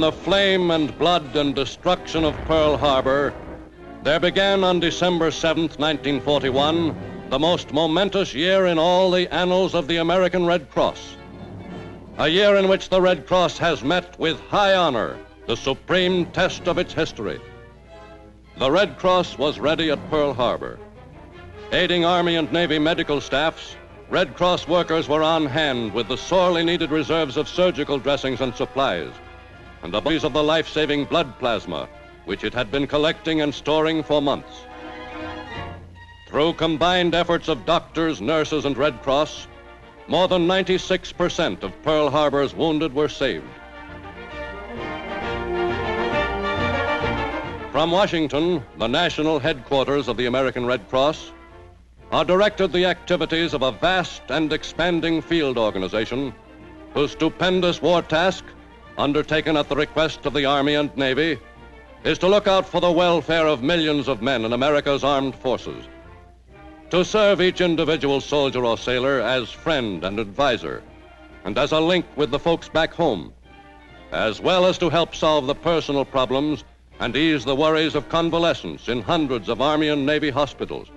the flame and blood and destruction of Pearl Harbor, there began on December 7th, 1941, the most momentous year in all the annals of the American Red Cross. A year in which the Red Cross has met with high honor the supreme test of its history. The Red Cross was ready at Pearl Harbor. Aiding Army and Navy medical staffs, Red Cross workers were on hand with the sorely needed reserves of surgical dressings and supplies, and the bodies of the life-saving blood plasma, which it had been collecting and storing for months. Through combined efforts of doctors, nurses, and Red Cross, more than 96% of Pearl Harbor's wounded were saved. From Washington, the national headquarters of the American Red Cross, are directed the activities of a vast and expanding field organization whose stupendous war task, undertaken at the request of the Army and Navy, is to look out for the welfare of millions of men in America's armed forces, to serve each individual soldier or sailor as friend and advisor, and as a link with the folks back home, as well as to help solve the personal problems and ease the worries of convalescence in hundreds of Army and Navy hospitals.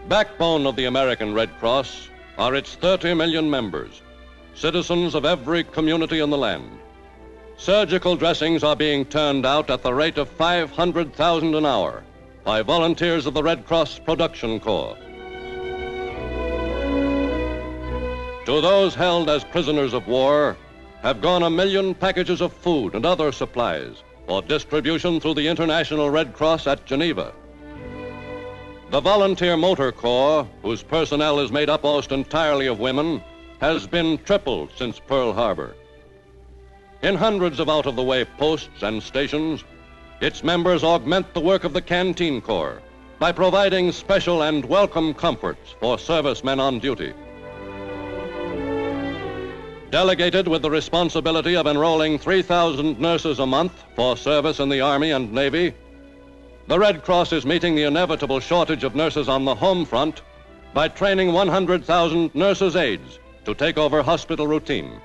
Backbone of the American Red Cross are its 30 million members, citizens of every community in the land. Surgical dressings are being turned out at the rate of 500,000 an hour by volunteers of the Red Cross Production Corps. To those held as prisoners of war have gone 1 million packages of food and other supplies for distribution through the International Red Cross at Geneva. The Volunteer Motor Corps, whose personnel is made up almost entirely of women, has been tripled since Pearl Harbor. In hundreds of out-of-the-way posts and stations, its members augment the work of the Canteen Corps by providing special and welcome comforts for servicemen on duty. Delegated with the responsibility of enrolling 3,000 nurses a month for service in the Army and Navy, the Red Cross is meeting the inevitable shortage of nurses on the home front by training 100,000 nurses' aides to take over hospital routine.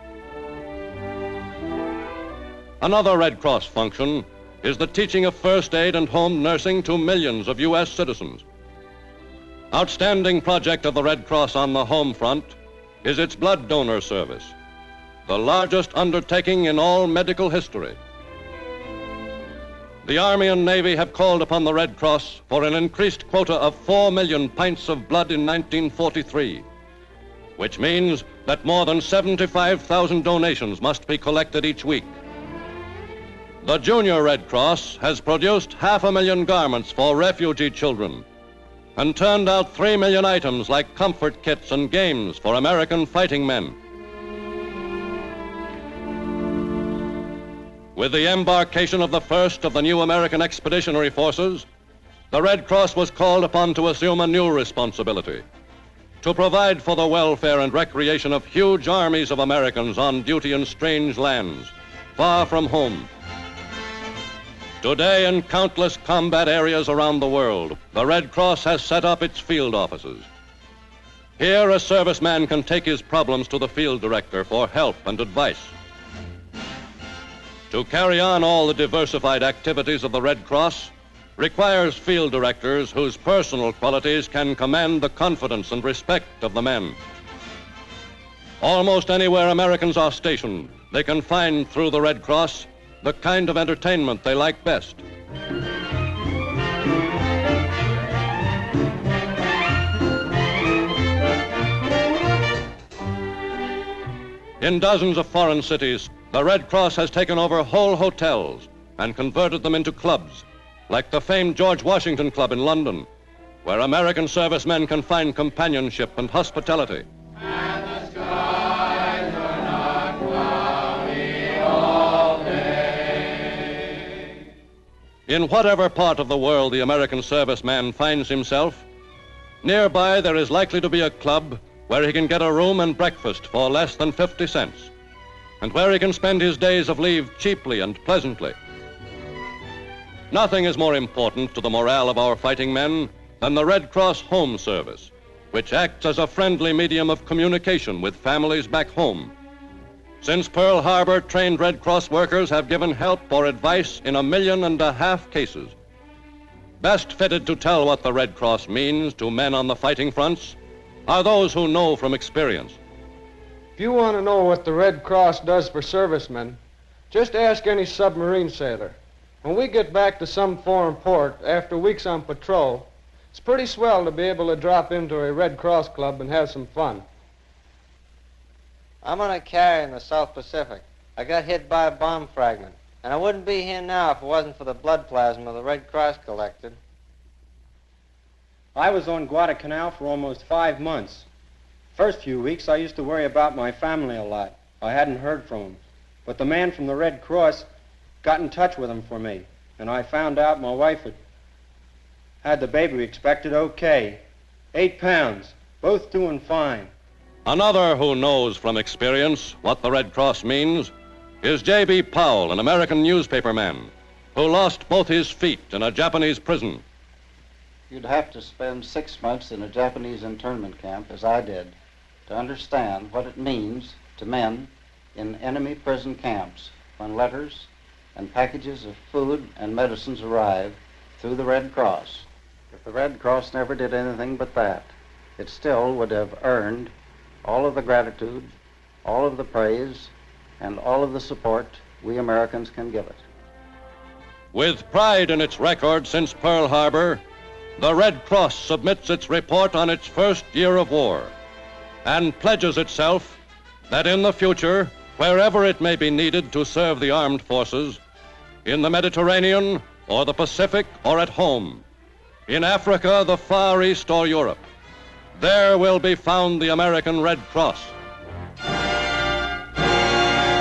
Another Red Cross function is the teaching of first aid and home nursing to millions of U.S. citizens. Outstanding project of the Red Cross on the home front is its blood donor service, the largest undertaking in all medical history. The Army and Navy have called upon the Red Cross for an increased quota of 4 million pints of blood in 1943, which means that more than 75,000 donations must be collected each week. The Junior Red Cross has produced 500,000 garments for refugee children and turned out 3 million items like comfort kits and games for American fighting men. With the embarkation of the first of the new American Expeditionary Forces, the Red Cross was called upon to assume a new responsibility: to provide for the welfare and recreation of huge armies of Americans on duty in strange lands, far from home. Today, in countless combat areas around the world, the Red Cross has set up its field offices. Here, a serviceman can take his problems to the field director for help and advice. To carry on all the diversified activities of the Red Cross requires field directors whose personal qualities can command the confidence and respect of the men. Almost anywhere Americans are stationed, they can find through the Red Cross the kind of entertainment they like best. In dozens of foreign cities, the Red Cross has taken over whole hotels and converted them into clubs, like the famed George Washington Club in London, where American servicemen can find companionship and hospitality. And the skies are not cloudy all day. In whatever part of the world the American serviceman finds himself, nearby there is likely to be a club where he can get a room and breakfast for less than 50 cents, and where he can spend his days of leave cheaply and pleasantly. Nothing is more important to the morale of our fighting men than the Red Cross Home Service, which acts as a friendly medium of communication with families back home. Since Pearl Harbor, trained Red Cross workers have given help or advice in 1.5 million cases. Best fitted to tell what the Red Cross means to men on the fighting fronts are those who know from experience. If you want to know what the Red Cross does for servicemen, just ask any submarine sailor. When we get back to some foreign port after weeks on patrol, it's pretty swell to be able to drop into a Red Cross club and have some fun. I'm on a carrier in the South Pacific. I got hit by a bomb fragment, and I wouldn't be here now if it wasn't for the blood plasma the Red Cross collected. I was on Guadalcanal for almost 5 months. First few weeks, I used to worry about my family a lot. I hadn't heard from them. But the man from the Red Cross got in touch with them for me, and I found out my wife had the baby we expected okay. 8 pounds, both doing fine. Another who knows from experience what the Red Cross means is J.B. Powell, an American newspaperman who lost both his feet in a Japanese prison. You'd have to spend 6 months in a Japanese internment camp, as I did, to understand what it means to men in enemy prison camps when letters and packages of food and medicines arrive through the Red Cross. If the Red Cross never did anything but that, it still would have earned all of the gratitude, all of the praise, and all of the support we Americans can give it. With pride in its record since Pearl Harbor, the Red Cross submits its report on its first year of war and pledges itself that in the future, wherever it may be needed to serve the armed forces, in the Mediterranean or the Pacific or at home, in Africa, the Far East or Europe, there will be found the American Red Cross.